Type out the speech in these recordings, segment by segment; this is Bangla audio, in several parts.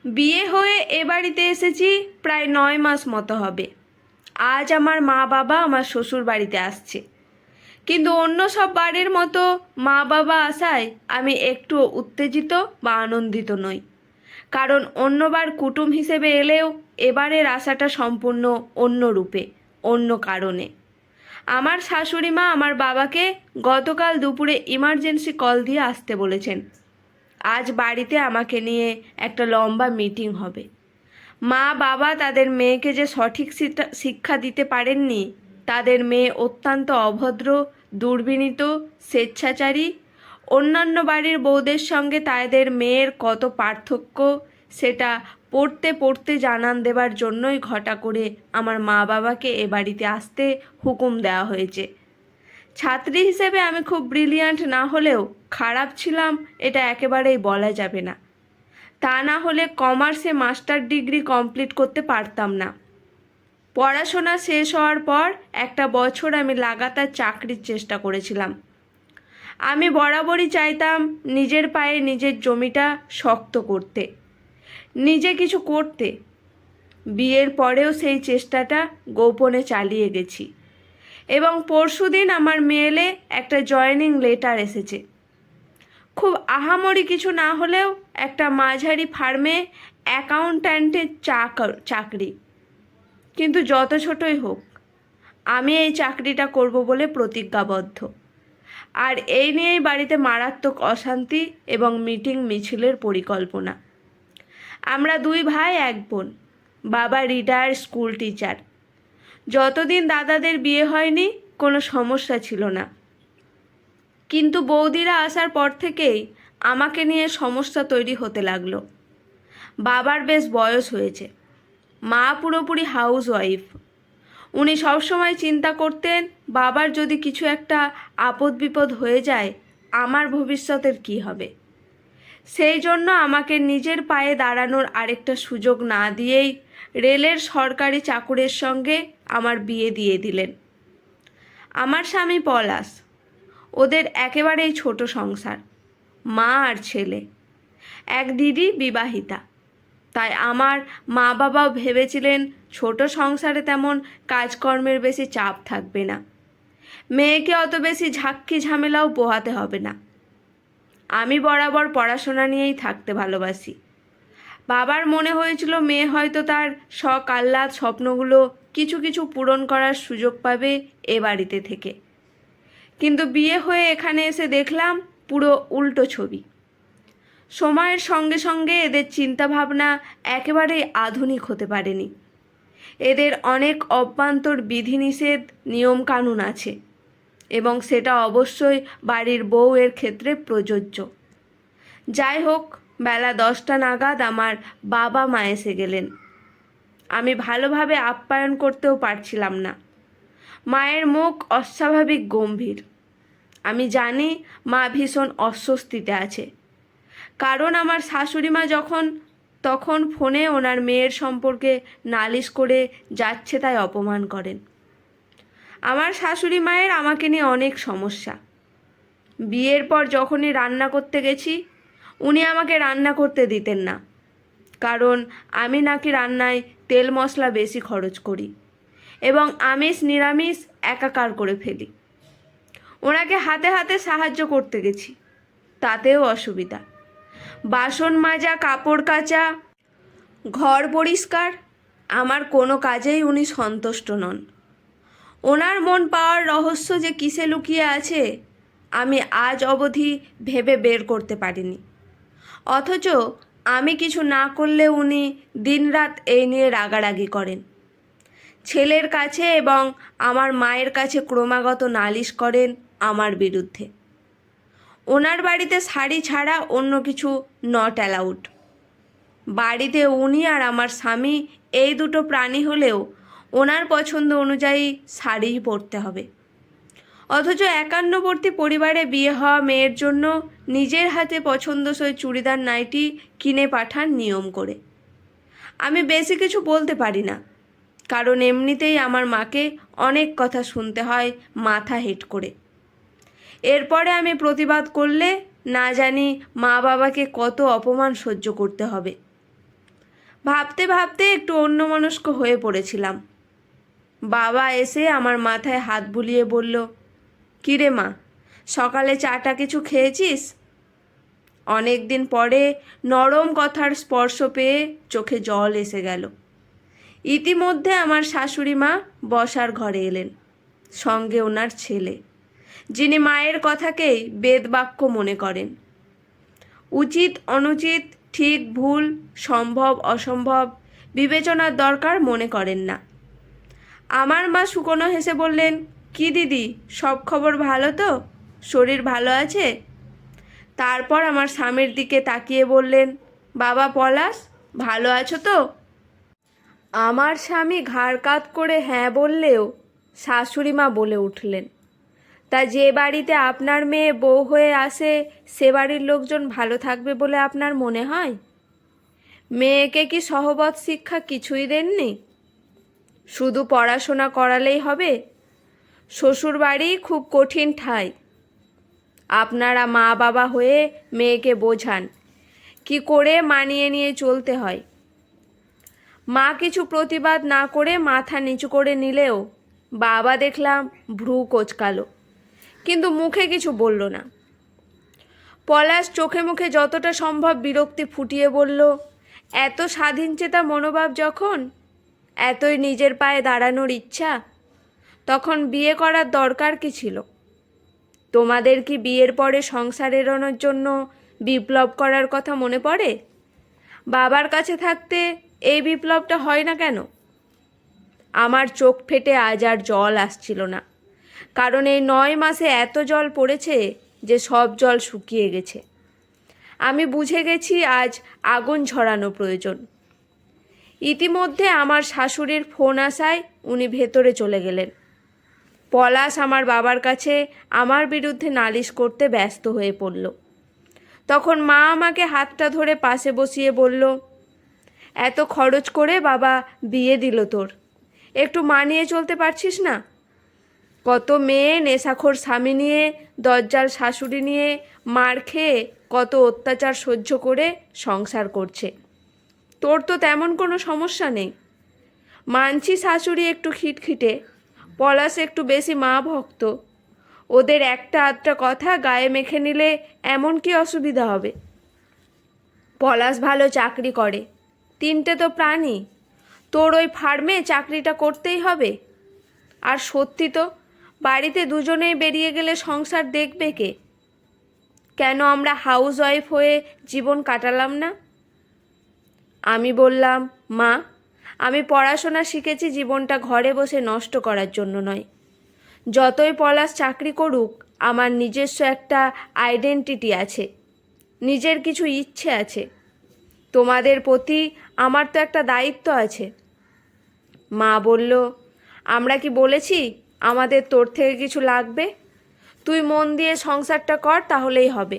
বিয়ে হয়ে এ বাড়িতে এসেছি প্রায় 9 মাস মতো হবে। আজ আমার মা বাবা আমার শ্বশুর বাড়িতে আসছে, কিন্তু অন্য সব বাড়ির মতো মা বাবা আসায় আমি একটু উত্তেজিত বা আনন্দিত নই। কারণ অন্যবার কুটুম হিসেবে এলেও এবারের আশাটা সম্পূর্ণ অন্য রূপে, অন্য কারণে। আমার শাশুড়ি মা আমার বাবাকে গতকাল দুপুরে ইমার্জেন্সি কল দিয়ে আসতে বলেছেন। আজ বাড়িতে আমাকে নিয়ে একটা লম্বা মিটিং হবে। মা বাবা তাদের মেয়েকে যে সঠিক শিক্ষা দিতে পারেননি, তাদের মেয়ে অত্যন্ত অভদ্র, দুর্বিনীত, স্বেচ্ছাচারী, অন্যান্য বাড়ির বউদের সঙ্গে তাদের মেয়ের কত পার্থক্য, সেটা পড়তে পড়তে জানান দেবার জন্যই ঘটা করে আমার মা বাবাকে এ বাড়িতে আসতে হুকুম দেওয়া হয়েছে। ছাত্রী হিসেবে আমি খুব ব্রিলিয়ান্ট না হলেও খারাপ ছিলাম এটা একেবারেই বলা যাবে না। তা না হলে কমার্সে মাস্টার ডিগ্রি কমপ্লিট করতে পারতাম না। পড়াশোনা শেষ হওয়ার পর একটা বছর আমি লাগাতার চাকরির চেষ্টা করেছিলাম। আমি বরাবরই চাইতাম নিজের পায়ে নিজের জমিটা শক্ত করতে, নিজে কিছু করতে। বিয়ের পরেও সেই চেষ্টাটা গোপনে চালিয়ে গেছি। এবং পরশুদিন আমার মেয়েলে একটা জয়েনিং লেটার এসেছে। খুব আহামরি কিছু না হলেও একটা মাঝারি ফার্মে অ্যাকাউন্ট্যান্টের চাকরি। কিন্তু যত ছোটই হোক, আমি এই চাকরিটা করব বলে প্রতিজ্ঞাবদ্ধ। আর এই নিয়েই বাড়িতে মারাত্মক অশান্তি এবং মিটিং মিছিলের পরিকল্পনা। আমরা দুই ভাই এক বোন। বাবা রিটায়ার্ড স্কুল টিচার। যতদিন দাদাদের বিয়ে হয়নি কোনো সমস্যা ছিল না, কিন্তু বৌদিরা আসার পর থেকেই আমাকে নিয়ে সমস্যা তৈরি হতে লাগলো। বাবার বেশ বয়স হয়েছে, মা পুরোপুরি হাউস ওয়াইফ। উনি সবসময় চিন্তা করতেন বাবার যদি কিছু একটা আপদ বিপদ হয়ে যায় আমার ভবিষ্যতের কি হবে। সেই জন্য আমাকে নিজের পায়ে দাঁড়ানোর আরেকটা সুযোগ না দিয়েই রেলের সরকারি চাকুরের সঙ্গে আমার বিয়ে দিয়ে দিলেন। আমার স্বামী পলাশ, ওদের একেবারেই ছোট সংসার, মা আর ছেলে। এক দিদি বিবাহিতা। তাই আমার মা বাবাও ভেবেছিলেন ছোট সংসারে তেমন কাজকর্মের বেশি চাপ থাকবে না, মেয়েকে অত বেশি ঝাক্কি ঝামেলাও পোহাতে হবে না। আমি বরাবর পড়াশোনা নিয়েই থাকতে ভালোবাসি। বাবার মনে হয়েছিল মেয়ে হয়তো তার শখ আহ্লাদ স্বপ্নগুলো কিছু কিছু পূরণ করার সুযোগ পাবে এ বাড়িতে থেকে। কিন্তু বিয়ে হয়ে এখানে এসে দেখলাম পুরো উল্টো ছবি। সময়ের সঙ্গে সঙ্গে এদের চিন্তাভাবনা একেবারেই আধুনিক হতে পারেনি। এদের অনেক অভ্যন্তর বিধিনিষেধ নিয়মকানুন আছে, এবং সেটা অবশ্যই বাড়ির বউয়ের ক্ষেত্রে প্রযোজ্য। যাই হোক, বেলা 10টা নাগাদ আমার বাবা মা এসে গেলেন। আমি ভালোভাবে আপ্যায়ন করতেও পারছিলাম না। মায়ের মুখ অস্বাভাবিক গম্ভীর। আমি জানি মা ভীষণ অস্বস্তিতে আছে, কারণ আমার শাশুড়ি মা তখন ফোনে ওনার মেয়ের সম্পর্কে নালিশ করে যাচ্ছে তাই অপমান করেন। আমার শাশুড়ি মায়ের আমাকে নিয়ে অনেক সমস্যা। বিয়ের পর যখনই রান্না করতে গেছি উনি আমাকে রান্না করতে দিতেন না, কারণ আমি নাকি রান্নায় তেল মশলা বেশি খরচ করি এবং আমিষ নিরামিষ একাকার করে ফেলি। ওনাকে হাতে হাতে সাহায্য করতে গেছি, তাতেও অসুবিধা। বাসন মাজা, কাপড় কাচা, ঘর পরিষ্কার, আমার কোনো কাজেই উনি সন্তুষ্ট নন। ওনার মন পাওয়ার রহস্য যে কিসে লুকিয়ে আছে আমি আজ অবধি ভেবে বের করতে পারিনি। অথচ আমি কিছু না করলে উনি দিনরাত এই নিয়ে রাগারাগি করেন। ছেলের কাছে এবং আমার মায়ের কাছে ক্রমাগত নালিশ করেন আমার বিরুদ্ধে। ওনার বাড়িতে শাড়ি ছাড়া অন্য কিছু নট অ্যালাউড। বাড়িতে উনি আর আমার স্বামী এই দুটো প্রাণী হলেও ওনার পছন্দ অনুযায়ী শাড়িই পরতে হবে। অথচ একান্নবর্তী পরিবারে বিয়ে হওয়া মেয়ের জন্য নিজের হাতে পছন্দসই চুড়িদার নাইটি কিনে পাঠান নিয়ম করে। আমি বেশি কিছু বলতে পারি না, কারণ এমনিতেই আমার মাকে অনেক কথা শুনতে হয় মাথা হেঁট করে। এরপরে আমি প্রতিবাদ করলে না জানি মা বাবাকে কত অপমান সহ্য করতে হবে। ভাবতে ভাবতে একটু অন্যমনস্ক হয়ে পড়েছিলাম। বাবা এসে আমার মাথায় হাত বুলিয়ে বলল, কিরে মা, সকালে চাটা কিছু খেয়েছিস? অনেক দিন পরে নরম কথার স্পর্শ পেয়ে চোখে জল এসে গেল। ইতিমধ্যে আমার শাশুড়ি মা বসার ঘরে এলেন, সঙ্গে ওনার ছেলে, যিনি মায়ের কথাকেই বেদবাক্য মনে করেন। উচিত অনুচিত, ঠিক ভুল, সম্ভব অসম্ভব বিবেচনার দরকার মনে করেন না। আমার মা শুকনো হেসে বললেন, কি দিদি, সব খবর ভালো তো? শরীর ভালো আছে? তারপর আমার স্বামীর দিকে তাকিয়ে বললেন, বাবা পলাশ, ভালো আছো তো? আমার স্বামী ঘাড় কাত করে হ্যাঁ বললেও শাশুড়ি মা বলে উঠলেন, তা যে বাড়িতে আপনার মেয়ে বউ হয়ে আসে সে বাড়ির লোকজন ভালো থাকবে বলে আপনার মনে হয়? মেয়েকে কি সহবত শিক্ষা কিছুই দেননি? শুধু পড়াশোনা করালেই হবে? শ্বশুর বাড়ি খুব কঠিন ঠাঁই। আপনারা মা বাবা হয়ে মেয়েকে বোঝান কি করে মানিয়ে নিয়ে চলতে হয়। মা কিছু প্রতিবাদ না করে মাথা নিচু করে নিলেও বাবা দেখলাম ভ্রু কোঁচকালো, কিন্তু মুখে কিছু বলল না। পলাশ চোখে মুখে যতটা সম্ভব বিরক্তি ফুটিয়ে বলল, এত স্বাধীনচেতা মনোভাব যখন, এতই নিজের পায়ে দাঁড়ানোর ইচ্ছা, তখন বিয়ে করার দরকার কি ছিল? তোমাদের কি বিয়ের পরে সংসার এড়ানোর জন্য বিপ্লব করার কথা মনে পড়ে? বাবার কাছে থাকতে এই বিপ্লবটা হয় না কেন? আমার চোখ ফেটে আজ আর জল আসছিল না, কারণ এই 9 মাসে এত জল পড়েছে যে সব জল শুকিয়ে গেছে। আমি বুঝে গেছি আজ আগুন ঝরানো প্রয়োজন। ইতিমধ্যে আমার শাশুড়ির ফোন আসায় উনি ভেতরে চলে গেলেন। পলাশ আমার বাবার কাছে আমার বিরুদ্ধে নালিশ করতে ব্যস্ত হয়ে পড়ল। তখন মা আমাকে হাতটা ধরে পাশে বসিয়ে বলল, এত খরচ করে বাবা বিয়ে দিল তোর, একটু মানিয়ে চলতে পারছিস না? কত মেয়ে নেশাখোর স্বামী নিয়ে, দজ্জাল শাশুড়ি নিয়ে মার খেয়ে কত অত্যাচার সহ্য করে সংসার করছে। তোর তো তেমন কোনো সমস্যা নেই। মানছি শাশুড়ি একটু খিটখিটে, পলাশ একটু বেশি মা ভক্ত, ওদের একটা আধটা কথা গায়ে মেখে নিলে এমন কি অসুবিধা হবে? পলাশ ভালো চাকরি করে, 3টে তো প্রাণী, তোর ওই ফার্মে চাকরিটা করতেই হবে। আর সত্যি তো, বাড়িতে দুজনেই বেরিয়ে গেলে সংসার দেখবে কে? কেন আমরা হাউস ওয়াইফ হয়ে জীবন কাটালাম না? আমি বললাম, মা, আমি পড়াশোনা শিখেছি জীবনটা ঘরে বসে নষ্ট করার জন্য নয়। যতই পলাশ চাকরি করুক, আমার নিজস্ব একটা আইডেন্টিটি আছে, নিজের কিছু ইচ্ছে আছে। তোমাদের প্রতি আমার তো একটা দায়িত্ব আছে। মা বলল, আমরা কি বলেছি আমাদের তোর থেকে কিছু লাগবে? তুই মন দিয়ে সংসারটা কর, তাহলেই হবে।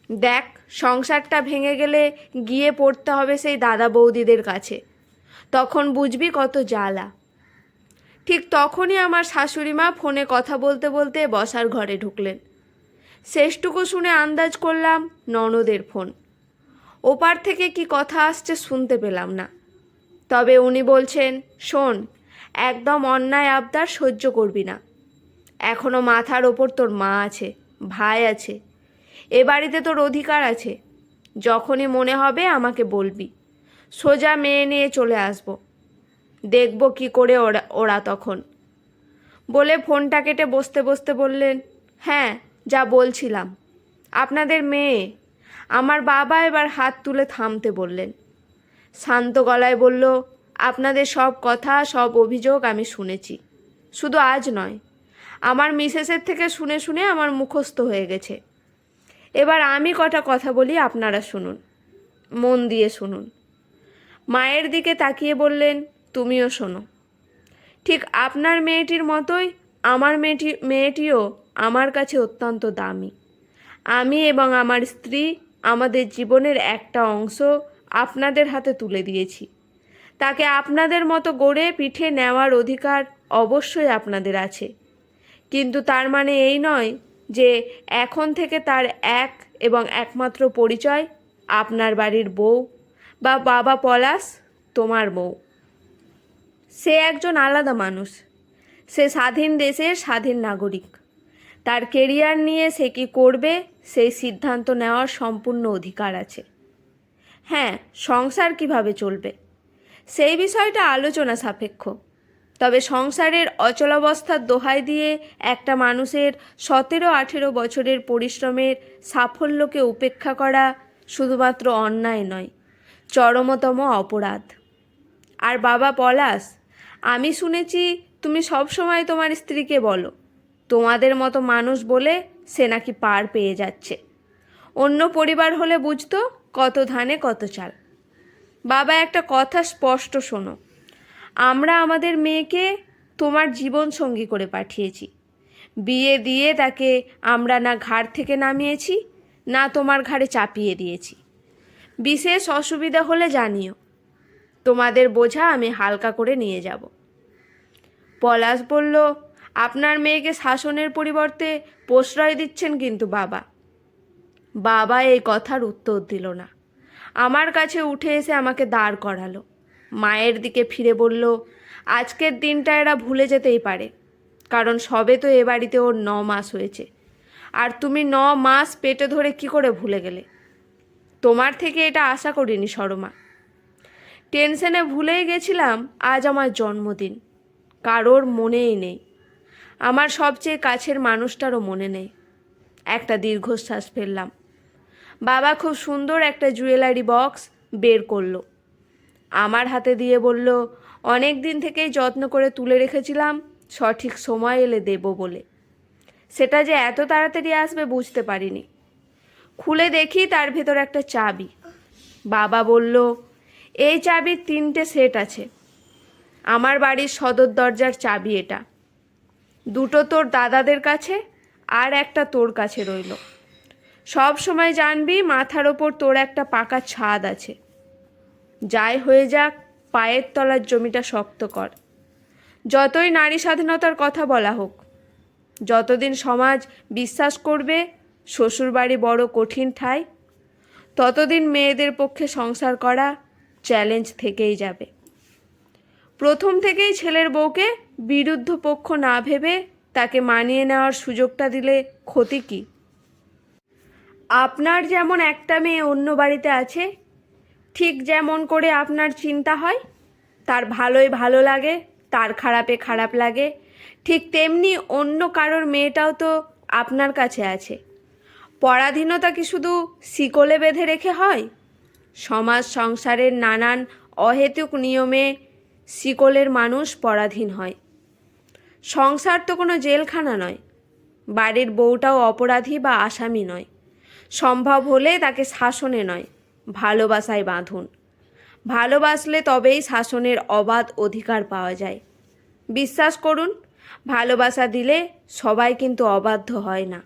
দেখ, সংসারটা ভেঙে গেলে গিয়ে পড়তে হবে সেই দাদা বৌদিদের কাছে, তখন বুঝবি কত জ্বালা। ঠিক তখনই আমার শাশুড়ি মা ফোনে কথা বলতে বলতে বসার ঘরে ঢুকলেন। শেষটুকু শুনে আন্দাজ করলাম ননদের ফোন। ওপার থেকে কি কথা আসছে শুনতে পেলাম না, তবে উনি বলছেন, শোন, একদম অন্যায় আবদার সহ্য করবি না। এখনো মাথার ওপর তোর মা আছে, ভাই আছে, এ বাড়িতে তোর অধিকার আছে। যখনই মনে হবে আমাকে বলবি, সোজা মেয়ে নিয়ে চলে আসব। দেখব কি করে ওরা তখন। বলে ফোনটা কেটে বসতে বসতে বললেন, হ্যাঁ, যা বলছিলাম, আপনাদের মেয়ে। আমার বাবা এবার হাত তুলে থামতে বললেন। শান্ত গলায় বলল, আপনাদের সব কথা, সব অভিযোগ আমি শুনেছি, শুধু আজ নয়, আমার মিসেসের থেকে শুনে শুনে আমার মুখস্থ হয়ে গেছে। এবার আমি কটা কথা বলি, আপনারা শুনুন, মন দিয়ে শুনুন। মায়ের দিকে তাকিয়ে বললেন, তুমিও শোনো। ঠিক আপনার মেয়েটির মতোই আমার মেয়েটিও আমার কাছে অত্যন্ত দামি। আমি এবং আমার স্ত্রী আমাদের জীবনের একটা অংশ আপনাদের হাতে তুলে দিয়েছি। তাকে আপনাদের মতো গড়ে পিঠে নেওয়ার অধিকার অবশ্যই আপনাদের আছে, কিন্তু তার মানে এই নয় যে এখন থেকে তার এক এবং একমাত্র পরিচয় আপনার বাড়ির বউ বা বাবা পলাশ তোমার বউ। সে একজন আলাদা মানুষ। সে স্বাধীন দেশের স্বাধীন নাগরিক। তার কেরিয়ার নিয়ে সে কী করবে সেই সিদ্ধান্ত নেওয়ার সম্পূর্ণ অধিকার আছে। হ্যাঁ, সংসার কিভাবে চলবে সেই বিষয়টা আলোচনা সাপেক্ষ। তবে সংসারের অচলাবস্থার দোহাই দিয়ে একটা মানুষের 17-18 বছরের পরিশ্রমের সাফল্যকে উপেক্ষা করা শুধুমাত্র অন্যায় নয়, চরমতম অপরাধ। আর বাবা পলাশ, আমি শুনেছি তুমি সবসময় তোমার স্ত্রীকে বলো তোমাদের মতো মানুষ বলে সে নাকি পার পেয়ে যাচ্ছে। অন্য পরিবার হলে বুঝতো কত ধানে কত চাল। বাবা, একটা কথা স্পষ্ট শোনো, আমরা আমাদের মেয়েকে তোমার জীবনসঙ্গী করে পাঠিয়েছি। বিয়ে দিয়ে তাকে আমরা না ঘাড় থেকে নামিয়েছি, না তোমার ঘাড়ে চাপিয়ে দিয়েছি। বিশেষ অসুবিধা হলে জানিও, তোমাদের বোঝা আমি হালকা করে নিয়ে যাব। পলাশ বলল, আপনার মেয়েকে শাসনের পরিবর্তে প্রশ্রয় দিচ্ছেন কিন্তু বাবা। বাবা এই কথার উত্তর দিল না। আমার কাছে উঠে এসে আমাকে দাঁড় করালো। মায়ের দিকে ফিরে বলল, আজকের দিনটা এরা ভুলে যেতেই পারে, কারণ সবে তো এ বাড়িতে ওর 9 মাস হয়েছে। আর তুমি 9 মাস পেটে ধরে কি করে ভুলে গেলে? তোমার থেকে এটা আশা করিনি সরমা। টেনশনে ভুলেই গেছিলাম আজ আমার জন্মদিন। কারোর মনেই নেই। আমার সবচেয়ে কাছের মানুষটারও মনে নেই। একটা দীর্ঘশ্বাস ফেললাম। বাবা খুব সুন্দর একটা জুয়েলারি বক্স বের করলো, আমার হাতে দিয়ে বলল, অনেক দিন থেকেই যত্ন করে তুলে রেখেছিলাম সঠিক সময় এলে দেব বলে। সেটা যে এত তাড়াতাড়ি আসবে বুঝতে পারিনি। খুলে দেখি তার ভেতর একটা চাবি। বাবা বলল, এই চাবির 3টে সেট আছে। আমার বাড়ির সদর দরজার চাবি এটা। 2টো তোর দাদাদের কাছে আর একটা তোর কাছে রইল। সব সময় জানবি মাথার ওপর তোর একটা পাকা ছাদ আছে। যাই হয়ে যাক, পায়ের তলার জমিটা শক্ত কর। যতই নারী স্বাধীনতার কথা বলা হোক, যতদিন সমাজ বিশ্বাস করবে শ্বশুরবাড়ি বড় কঠিন ঠাঁই, ততদিন মেয়েদের পক্ষে সংসার করা চ্যালেঞ্জ থেকেই যাবে। প্রথম থেকেই ছেলের বউকে বিরুদ্ধ পক্ষ না ভেবে তাকে মানিয়ে নেওয়ার সুযোগটা দিলে ক্ষতি কী? আপনার যেমন একটা মেয়ে অন্য বাড়িতে আছে, ঠিক যেমন করে আপনার চিন্তা হয় তার ভালোই ভালো লাগে, তার খারাপে খারাপ লাগে, ঠিক তেমনি অন্য কারোর মেয়েটাও তো আপনার কাছে আছে। পরাধীনতা কি শুধু শিকলে বেঁধে রেখে হয়? সমাজ সংসারের নানান অহেতুক নিয়মে শিকলের মানুষ পরাধীন হয়। সংসার তো কোনো জেলখানা নয়। বাড়ির বউটাও অপরাধী বা আসামি নয়। সম্ভব হলে তাকে শাসনে নয়, ভালোবাসায় বাঁধুন। ভালোবাসলে তবেই শাসনের অবাধ অধিকার পাওয়া যায়। বিশ্বাস করুন, ভালোবাসা দিলে সবাই কিন্তু অবাধ্য হয় না।